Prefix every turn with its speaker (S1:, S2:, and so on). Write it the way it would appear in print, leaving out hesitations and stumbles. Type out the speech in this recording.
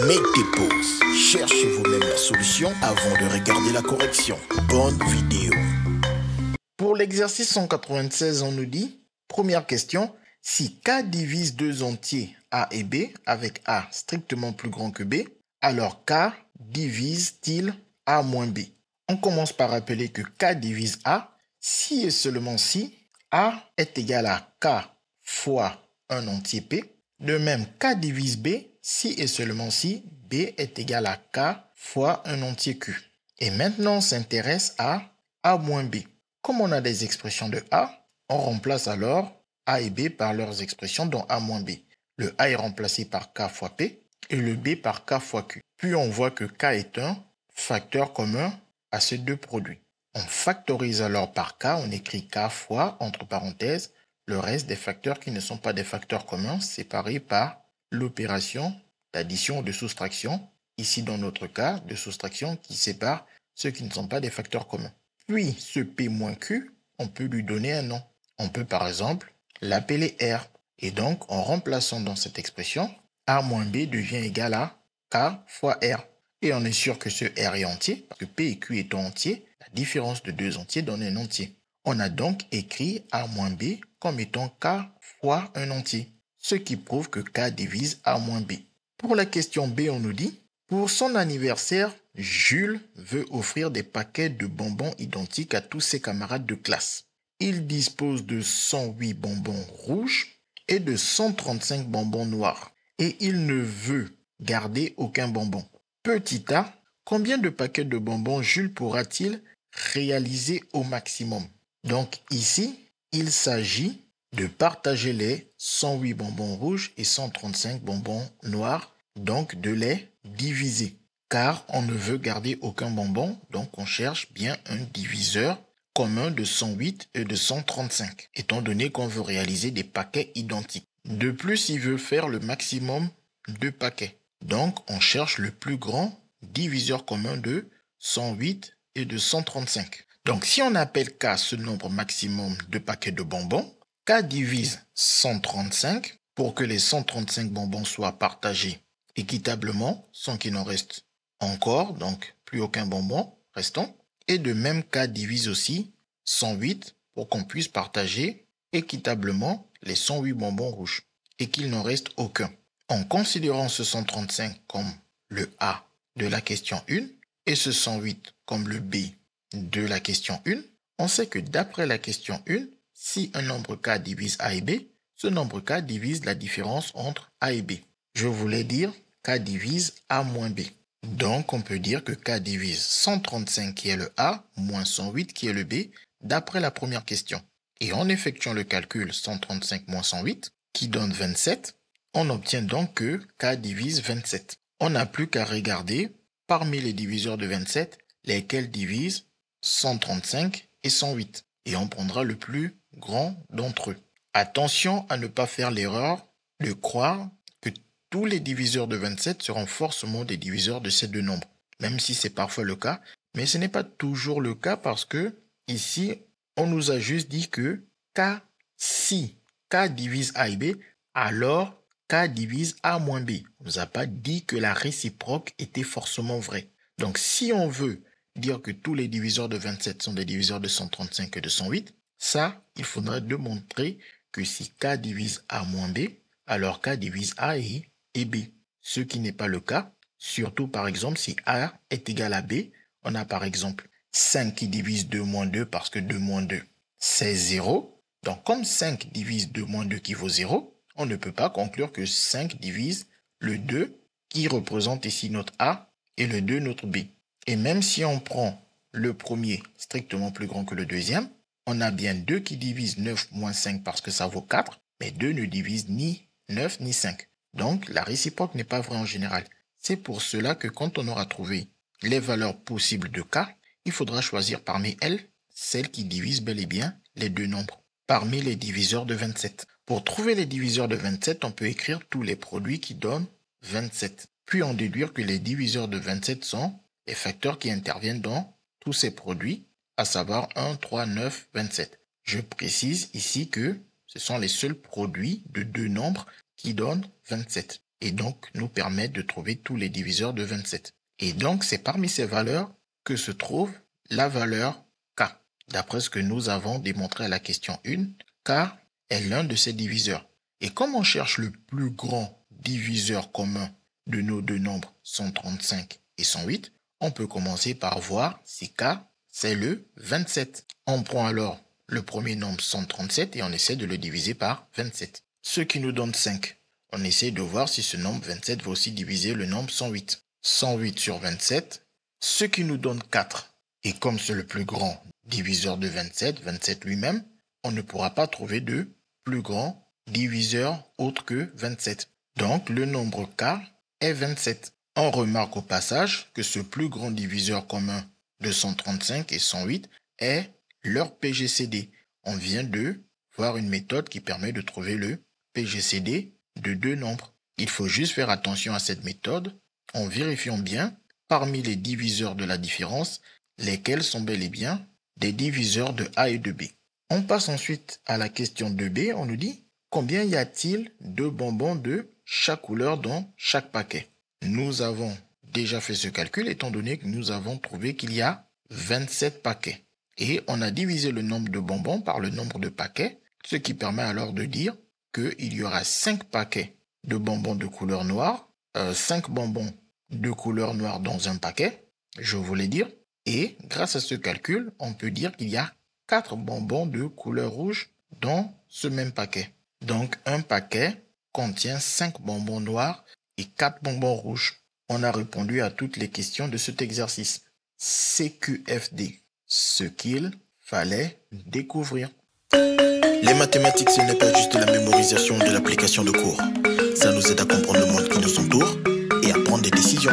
S1: Mettez pause, cherchez vous-même la solution avant de regarder la correction. Bonne vidéo. Pour l'exercice 196, on nous dit, première question, si K divise deux entiers A et B avec A strictement plus grand que B, alors K divise-t-il A moins B? On commence par rappeler que K divise A si et seulement si A est égal à K fois un entier P. De même, K divise B si et seulement si B est égal à K fois un entier Q. Et maintenant, on s'intéresse à A moins B. Comme on a des expressions de A, on remplace alors A et B par leurs expressions dont A moins B. Le A est remplacé par K fois P et le B par K fois Q. Puis on voit que K est un facteur commun à ces deux produits. On factorise alors par K, on écrit K fois, entre parenthèses, le reste des facteurs qui ne sont pas des facteurs communs séparés par l'opération d'addition ou de soustraction, ici dans notre cas de soustraction qui sépare ceux qui ne sont pas des facteurs communs. Puis ce P moins Q, on peut lui donner un nom. On peut par exemple l'appeler R. Et donc en remplaçant dans cette expression, A moins B devient égal à K fois R. Et on est sûr que ce R est entier, parce que P et Q étant entiers, la différence de deux entiers donne un entier. On a donc écrit A moins B comme étant K fois un entier, ce qui prouve que K divise A moins B. Pour la question B, on nous dit, pour son anniversaire, Jules veut offrir des paquets de bonbons identiques à tous ses camarades de classe. Il dispose de 108 bonbons rouges et de 135 bonbons noirs. Et il ne veut garder aucun bonbon. Petit a, combien de paquets de bonbons Jules pourra-t-il réaliser au maximum? Donc ici, il s'agit de partager les 108 bonbons rouges et 135 bonbons noirs, donc de les diviser. Car on ne veut garder aucun bonbon, donc on cherche bien un diviseur commun de 108 et de 135, étant donné qu'on veut réaliser des paquets identiques. De plus, il veut faire le maximum de paquets. Donc, on cherche le plus grand diviseur commun de 108 et de 135. Donc, si on appelle K ce nombre maximum de paquets de bonbons, K divise 135 pour que les 135 bonbons soient partagés équitablement sans qu'il n'en reste encore, donc plus aucun bonbon restant. Et de même, K divise aussi 108 pour qu'on puisse partager équitablement les 108 bonbons rouges et qu'il n'en reste aucun. En considérant ce 135 comme le A de la question 1 et ce 108 comme le B de la question 1, on sait que d'après la question 1, si un nombre K divise A et B, ce nombre K divise la différence entre A et B. Je voulais dire K divise A moins B. Donc on peut dire que K divise 135 qui est le A moins 108 qui est le B d'après la première question. Et en effectuant le calcul 135 moins 108 qui donne 27, on obtient donc que K divise 27. On n'a plus qu'à regarder parmi les diviseurs de 27 lesquels divisent 135 et 108. Et on prendra le plus grand d'entre eux. Attention à ne pas faire l'erreur de croire que tous les diviseurs de 27 seront forcément des diviseurs de ces deux nombres. Même si c'est parfois le cas. Mais ce n'est pas toujours le cas parce que ici, on nous a juste dit que si K divise A et B, alors K divise A moins B. On ne nous a pas dit que la réciproque était forcément vraie. Donc si on veut dire que tous les diviseurs de 27 sont des diviseurs de 135 et de 108, ça, il faudra démontrer que si K divise A moins B, alors K divise A et B. Ce qui n'est pas le cas, surtout par exemple si A est égal à B, on a par exemple 5 qui divise 2 moins 2 parce que 2 moins 2, c'est 0. Donc comme 5 divise 2 moins 2 qui vaut 0, on ne peut pas conclure que 5 divise le 2 qui représente ici notre A et le 2 notre B. Et même si on prend le premier strictement plus grand que le deuxième, on a bien 2 qui divise 9 moins 5 parce que ça vaut 4, mais 2 ne divise ni 9 ni 5. Donc la réciproque n'est pas vraie en général. C'est pour cela que quand on aura trouvé les valeurs possibles de K, il faudra choisir parmi elles celles qui divisent bel et bien les deux nombres. Parmi les diviseurs de 27. Pour trouver les diviseurs de 27, on peut écrire tous les produits qui donnent 27. Puis en déduire que les diviseurs de 27 sont les facteurs qui interviennent dans tous ces produits, à savoir 1, 3, 9, 27. Je précise ici que ce sont les seuls produits de deux nombres qui donnent 27. et donc nous permet de trouver tous les diviseurs de 27. Et donc c'est parmi ces valeurs que se trouve la valeur K. D'après ce que nous avons démontré à la question 1, K est l'un de ces diviseurs. Et comme on cherche le plus grand diviseur commun de nos deux nombres 135 et 108, on peut commencer par voir si K c'est le 27. On prend alors le premier nombre 137 et on essaie de le diviser par 27. Ce qui nous donne 5. On essaie de voir si ce nombre 27 va aussi diviser le nombre 108. 108 sur 27, ce qui nous donne 4. Et comme c'est le plus grand diviseur de 27, 27 lui-même, on ne pourra pas trouver de plus grand diviseur autre que 27. Donc le nombre K est 27. On remarque au passage que ce plus grand diviseur commun de 135 et 108 est leur PGCD. On vient de voir une méthode qui permet de trouver le PGCD de deux nombres. Il faut juste faire attention à cette méthode en vérifiant bien, parmi les diviseurs de la différence, lesquels sont bel et bien des diviseurs de A et de B. On passe ensuite à la question 2B. On nous dit combien y a-t-il de bonbons de chaque couleur dans chaque paquet? Nous avons déjà fait ce calcul étant donné que nous avons trouvé qu'il y a 27 paquets. Et on a divisé le nombre de bonbons par le nombre de paquets, ce qui permet alors de dire qu'il y aura 5 paquets de bonbons de couleur noire, 5 bonbons de couleur noire dans un paquet, je voulais dire. Et grâce à ce calcul, on peut dire qu'il y a 4 bonbons de couleur rouge dans ce même paquet. Donc un paquet contient 5 bonbons noirs et 4 bonbons rouges. On a répondu à toutes les questions de cet exercice. CQFD, ce qu'il fallait découvrir.
S2: Les mathématiques, ce n'est pas juste la mémorisation de l'application de cours. Ça nous aide à comprendre le monde qui nous entoure et à prendre des décisions.